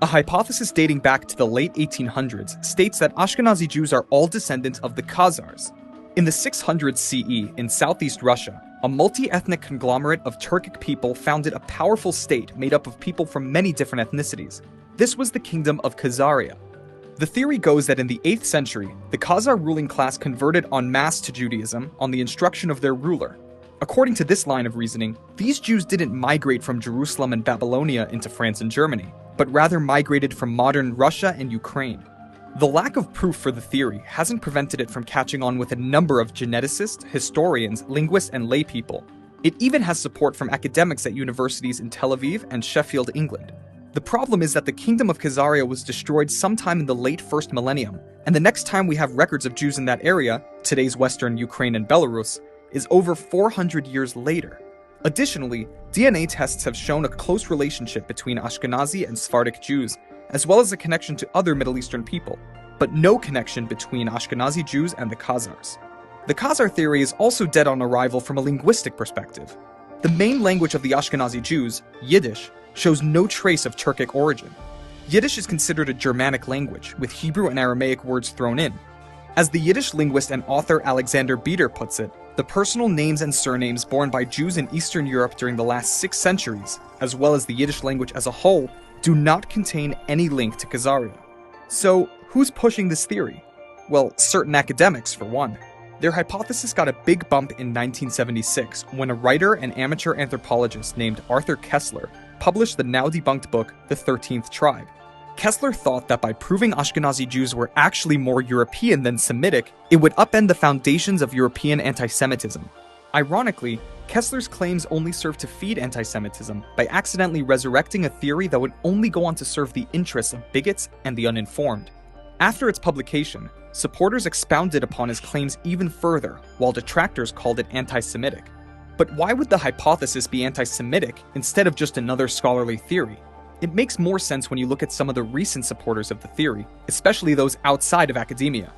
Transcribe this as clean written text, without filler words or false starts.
A hypothesis dating back to the late 1800s states that Ashkenazi Jews are all descendants of the Khazars. In the 600s CE, in southeast Russia, a multi-ethnic conglomerate of Turkic people founded a powerful state made up of people from many different ethnicities. This was the Kingdom of Khazaria. The theory goes that in the 8th century, the Khazar ruling class converted en masse to Judaism on the instruction of their ruler. According to this line of reasoning, these Jews didn't migrate from Jerusalem and Babylonia into France and Germany, but rather migrated from modern Russia and Ukraine. The lack of proof for the theory hasn't prevented it from catching on with a number of geneticists, historians, linguists, and laypeople. It even has support from academics at universities in Tel Aviv and Sheffield, England. The problem is that the Kingdom of Khazaria was destroyed sometime in the late first millennium, and the next time we have records of Jews in that area, today's Western Ukraine and Belarus, is over 400 years later. Additionally, DNA tests have shown a close relationship between Ashkenazi and Sephardic Jews, as well as a connection to other Middle Eastern people, but no connection between Ashkenazi Jews and the Khazars. The Khazar theory is also dead on arrival from a linguistic perspective. The main language of the Ashkenazi Jews, Yiddish, shows no trace of Turkic origin. Yiddish is considered a Germanic language, with Hebrew and Aramaic words thrown in. As the Yiddish linguist and author Alexander Bieder puts it, the personal names and surnames borne by Jews in Eastern Europe during the last 6 centuries, as well as the Yiddish language as a whole, do not contain any link to Khazaria. So, who's pushing this theory? Well, certain academics, for one. Their hypothesis got a big bump in 1976 when a writer and amateur anthropologist named Arthur Koestler published the now-debunked book, The 13th Tribe. Koestler thought that by proving Ashkenazi Jews were actually more European than Semitic, it would upend the foundations of European anti-Semitism. Ironically, Koestler's claims only served to feed anti-Semitism by accidentally resurrecting a theory that would only go on to serve the interests of bigots and the uninformed. After its publication, supporters expounded upon his claims even further, while detractors called it anti-Semitic. But why would the hypothesis be anti-Semitic instead of just another scholarly theory? It makes more sense when you look at some of the recent supporters of the theory, especially those outside of academia.